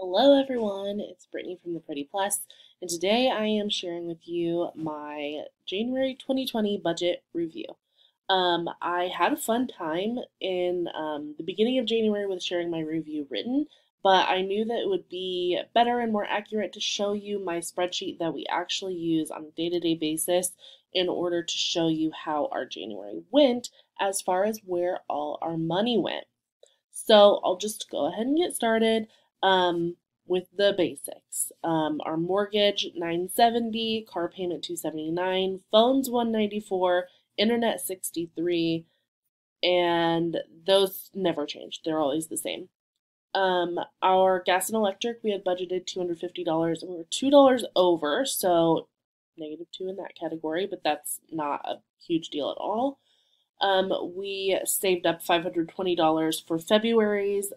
Hello everyone, it's Brittany from the Pretty Plus, and today I am sharing with you my January 2020 budget review. I had a fun time in the beginning of January with sharing my review written, but I knew that it would be better and more accurate to show you my spreadsheet that we actually use on a day-to-day basis in order to show you how our January went as far as where all our money went. So I'll just go ahead and get started with the basics. Our mortgage 970, car payment 279, phones 194, internet 63, and those never change. They're always the same. Our gas and electric, we had budgeted $250 and we were $2 over, so -2 in that category, but that's not a huge deal at all. We saved up $520 for February's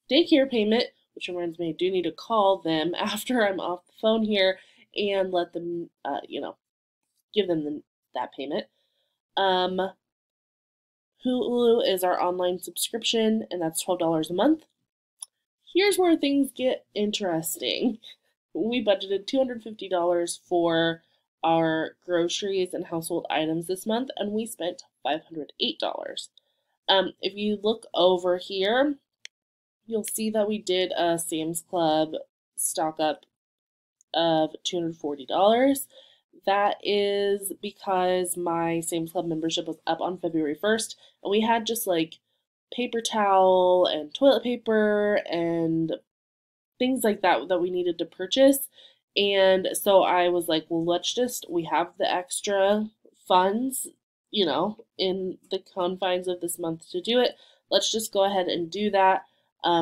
daycare payment, which reminds me I do need to call them after I'm off the phone here and let them, give them that payment. Hulu is our online subscription, and that's $12 a month. Here's where things get interesting. We budgeted $250 for our groceries and household items this month, and we spent $508. If you look over here, you'll see that we did a Sam's Club stock up of $240. That is because my Sam's Club membership was up on February 1st, and we had just like paper towel and toilet paper and things like that that we needed to purchase. And so I was like, well, we have the extra funds, in the confines of this month to do it. Let's just go ahead and do that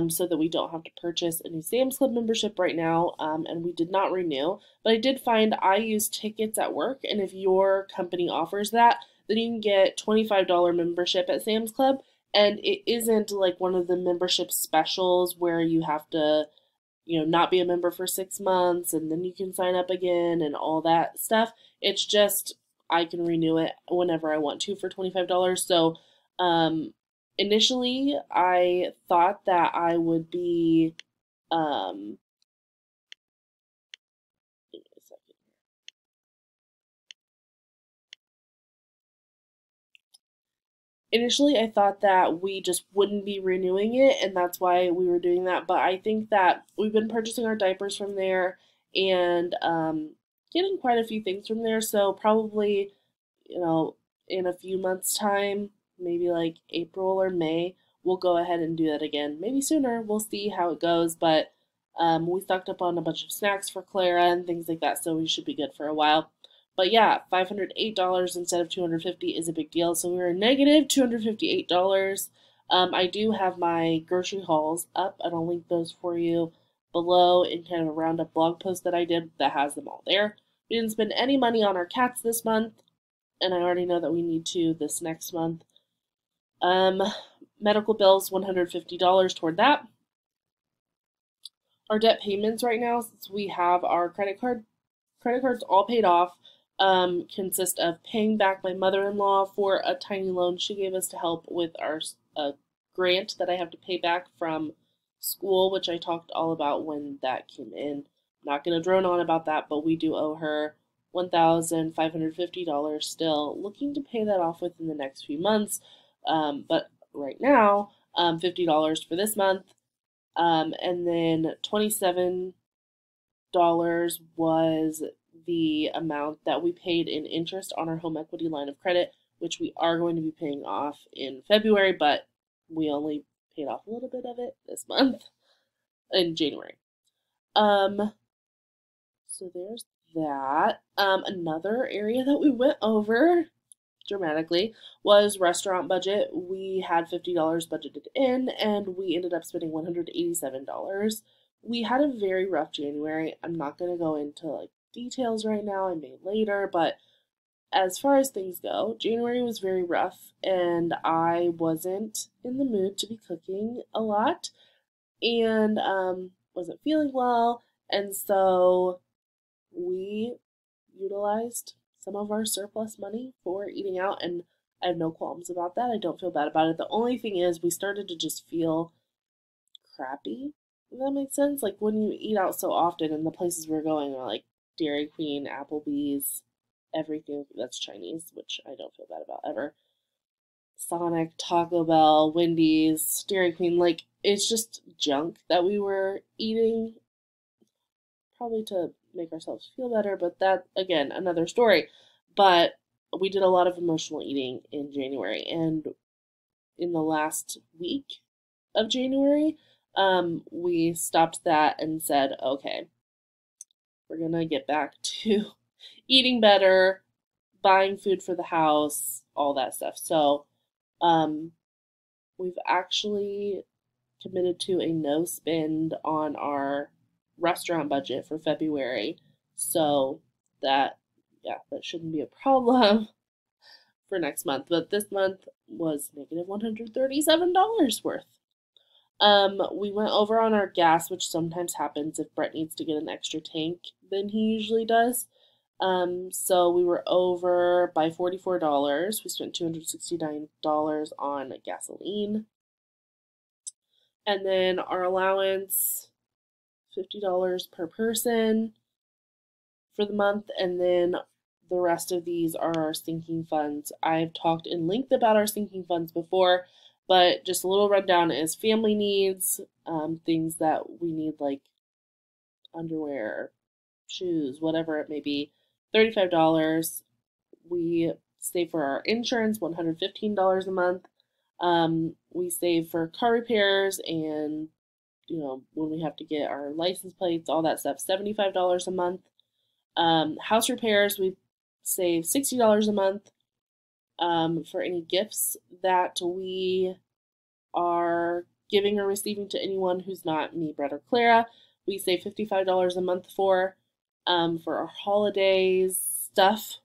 so that we don't have to purchase a new Sam's Club membership right now. And we did not renew, but I did find I use tickets at work. And if your company offers that, then you can get $25 membership at Sam's Club. And it isn't like one of the membership specials where you have to not be a member for 6 months and then you can sign up again and all that stuff. It's just I can renew it whenever I want to for $25. So initially I thought that I would be give me a second. Initially, I thought that we just wouldn't be renewing it, and that's why we were doing that. But I think that we've been purchasing our diapers from there and getting quite a few things from there. So probably, in a few months' time, maybe like April or May, we'll go ahead and do that again. Maybe sooner. We'll see how it goes. But we stocked up on a bunch of snacks for Clara and things like that, so we should be good for a while. But yeah, $508 instead of $250 is a big deal. So we were negative $258. I do have my grocery hauls up, and I'll link those for you below in kind of a roundup blog post that I did that has them all there. We didn't spend any money on our cats this month, and I already know that we need to this next month. Medical bills, $150 toward that. Our debt payments right now, since we have our credit cards all paid off, consist of paying back my mother-in-law for a tiny loan she gave us to help with our grant that I have to pay back from school, which I talked all about when that came in. I'm not going to drone on about that, but we do owe her $1,550 still, looking to pay that off within the next few months. But right now, $50 for this month, and then $27 was the amount that we paid in interest on our home equity line of credit, which we are going to be paying off in February, but we only paid off a little bit of it this month in January. So there's that. Another area that we went over dramatically was restaurant budget. We had $50 budgeted in, and we ended up spending $187. We had a very rough January. I'm not going to go into like details right now, I may later, but as far as things go, January was very rough and I wasn't in the mood to be cooking a lot and wasn't feeling well, and so we utilized some of our surplus money for eating out, and I have no qualms about that. I don't feel bad about it. The only thing is we started to just feel crappy. If that makes sense? Like when you eat out so often and the places we're going are like Dairy Queen, Applebee's, everything that's Chinese, which I don't feel bad about ever. Sonic, Taco Bell, Wendy's, Dairy Queen, like it's just junk that we were eating, probably to make ourselves feel better, but that again, another story. But we did a lot of emotional eating in January, and in the last week of January, we stopped that and said, okay, we're gonna get back to eating better, buying food for the house, all that stuff. So, um, we've actually committed to a no spend on our restaurant budget for February. So that, yeah, that shouldn't be a problem for next month. But this month was negative $137 worth. We went over on our gas, which sometimes happens if Brett needs to get an extra tank than he usually does. So we were over by $44. We spent $269 on gasoline. And then our allowance, $50 per person for the month. And then the rest of these are our sinking funds. I've talked in length about our sinking funds before, but just a little rundown is family needs, things that we need like underwear, shoes, whatever it may be, $35. We save for our insurance, $115 a month. We save for car repairs and, when we have to get our license plates, all that stuff, $75 a month. House repairs, we save $60 a month. For any gifts that we are giving or receiving to anyone who's not me, Brett, or Clara, we save $55 a month for our holidays stuff,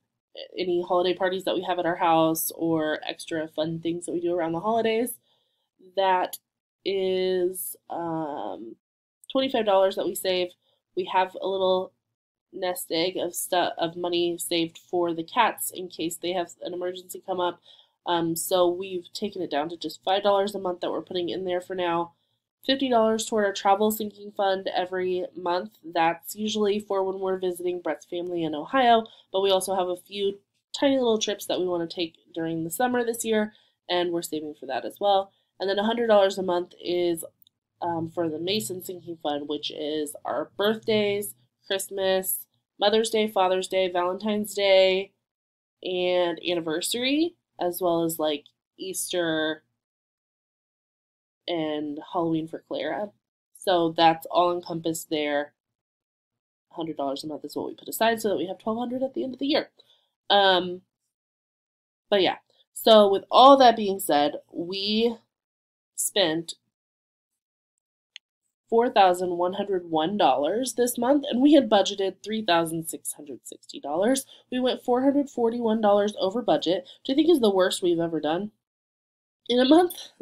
any holiday parties that we have at our house or extra fun things that we do around the holidays. That is $25 that we save. We have a little nest egg of money saved for the cats in case they have an emergency come up. So we've taken it down to just $5 a month that we're putting in there for now. $50 toward our travel sinking fund every month. That's usually for when we're visiting Brett's family in Ohio, but we also have a few tiny little trips that we want to take during the summer this year, and we're saving for that as well. And then $100 a month is for the Mason sinking fund, which is our birthdays, Christmas, Mother's Day, Father's Day, Valentine's Day, and anniversary, as well as like Easter and Halloween for Clara. So that's all encompassed there. $100 a month is what we put aside so that we have $1,200 at the end of the year. But yeah, so with all that being said, we spent $4,101 this month, and we had budgeted $3,660. We went $441 over budget, which I think is the worst we've ever done in a month.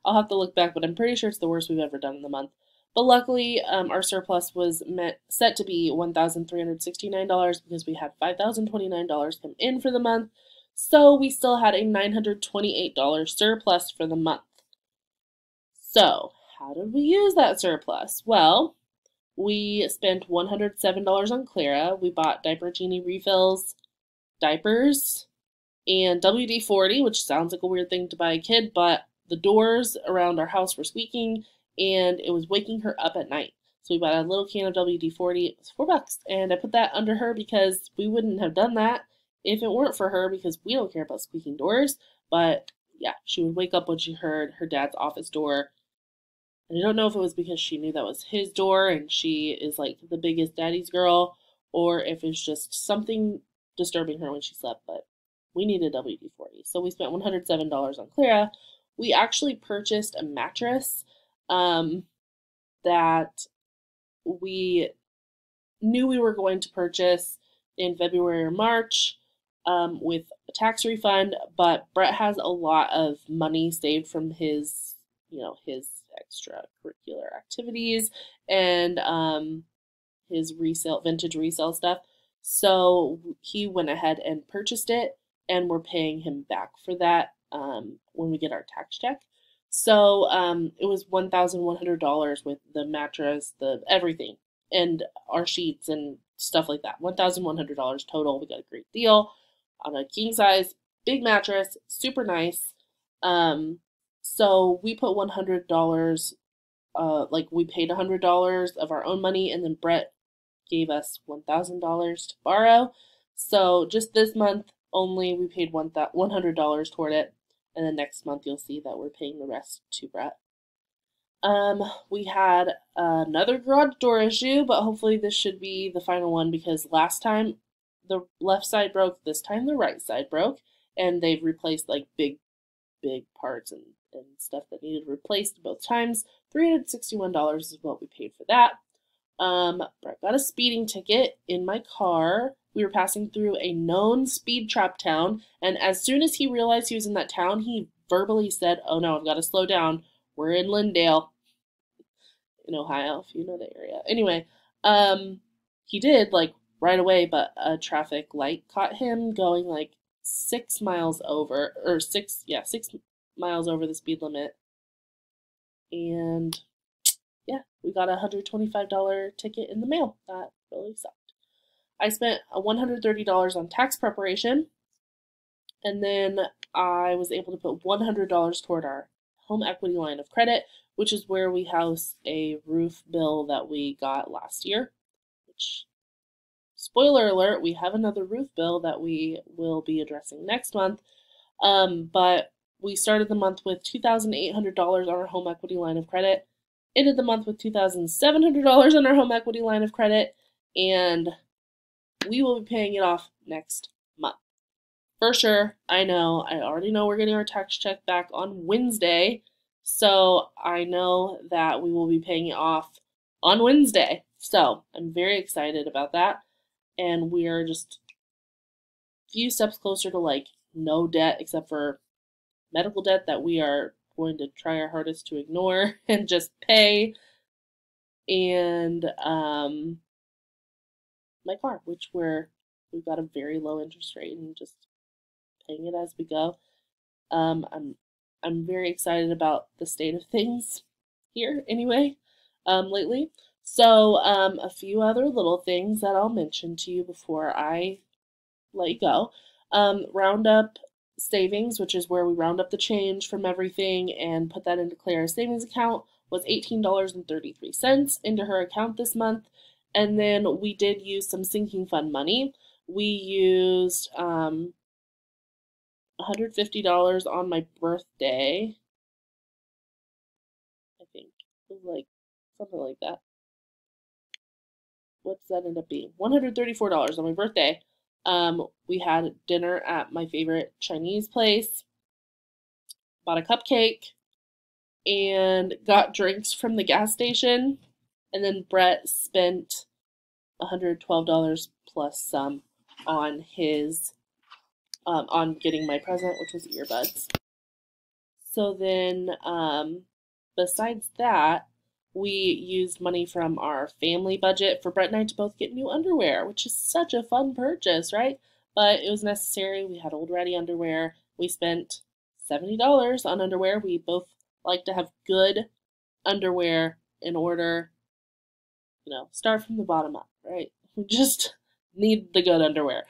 I'll have to look back, but I'm pretty sure it's the worst we've ever done in the month. But luckily, our surplus was set to be $1,369 because we had $5,029 come in for the month. So we still had a $928 surplus for the month. So how did we use that surplus? Well, we spent $107 on Clara. We bought Diaper Genie refills, diapers, and WD-40, which sounds like a weird thing to buy a kid, but the doors around our house were squeaking, and it was waking her up at night. So we bought a little can of WD-40. It was $4, and I put that under her because we wouldn't have done that if it weren't for her, because we don't care about squeaking doors. But yeah, she would wake up when she heard her dad's office door. And I don't know if it was because she knew that was his door and she is like the biggest daddy's girl, or if it's just something disturbing her when she slept, but we needed WD-40. So we spent $107 on Clara. We actually purchased a mattress that we knew we were going to purchase in February or March with a tax refund, but Brett has a lot of money saved from his extracurricular activities and his vintage resale stuff. So he went ahead and purchased it, and we're paying him back for that when we get our tax check. So it was $1,100 with the mattress, the everything, and our sheets and stuff like that. $1,100 total. We got a great deal on a king size big mattress, super nice. So we put $100. Like we paid $100 of our own money, and then Brett gave us $1,000 to borrow. So just this month only, we paid $100 toward it, and then next month you'll see that we're paying the rest to Brett. We had another garage door issue, but hopefully this should be the final one because last time the left side broke, this time the right side broke, and they've replaced like big parts and stuff that needed replaced both times. $361 is what we paid for that. Brett got a speeding ticket in my car. We were passing through a known speed trap town, and as soon as he realized he was in that town, he verbally said, "Oh no, I've got to slow down. We're in Lindale, in Ohio, if you know the area." Anyway, he did like right away, but a traffic light caught him going like 6 miles over, or 6 miles over the speed limit. And yeah, we got a $125 ticket in the mail. That really sucked. I spent $130 on tax preparation, and then I was able to put $100 toward our home equity line of credit, which is where we house a roof bill that we got last year, which, spoiler alert, we have another roof bill that we will be addressing next month. But we started the month with $2,800 on our home equity line of credit, ended the month with $2,700 on our home equity line of credit, and we will be paying it off next month. For sure, I already know we're getting our tax check back on Wednesday, so I know that we will be paying it off on Wednesday. So I'm very excited about that, and we are just a few steps closer to like no debt except for medical debt that we are going to try our hardest to ignore and just pay, and my car, which we've got a very low interest rate and just paying it as we go. I'm very excited about the state of things here anyway, lately. So a few other little things that I'll mention to you before I let you go. Roundup savings, which is where we round up the change from everything and put that into Clara's savings account, was $18.33 into her account this month. And then we did use some sinking fund money. We used $150 on my birthday. I think it was like something like that. What's that end up being? $134 on my birthday. We had dinner at my favorite Chinese place, bought a cupcake, and got drinks from the gas station. And then Brett spent $112 plus some on his on getting my present, which was earbuds. So then, besides that, we used money from our family budget for Brett and I to both get new underwear, which is such a fun purchase, right? But it was necessary. We had old ratty underwear. We spent $70 on underwear. We both like to have good underwear in order, start from the bottom up, right? We just need the good underwear.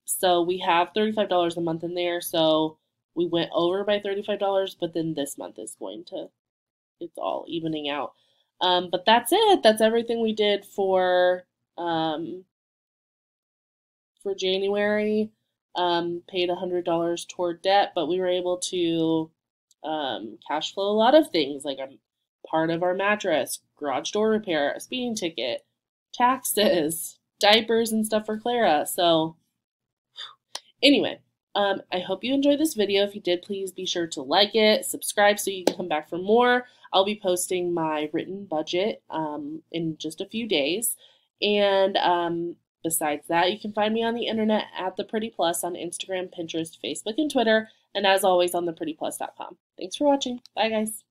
So we have $35 a month in there. So we went over by $35, but then this month is it's all evening out. But that's it. That's everything we did for January. Paid $100 toward debt, but we were able to cash flow a lot of things, like a part of our mattress, garage door repair, a speeding ticket, taxes, diapers, and stuff for Clara. So anyway, I hope you enjoyed this video. If you did, please be sure to like it, subscribe so you can come back for more. I'll be posting my written budget in just a few days. And besides that, you can find me on the internet at The Pretty Plus on Instagram, Pinterest, Facebook, and Twitter. And as always, on theprettyplus.com. Thanks for watching. Bye, guys.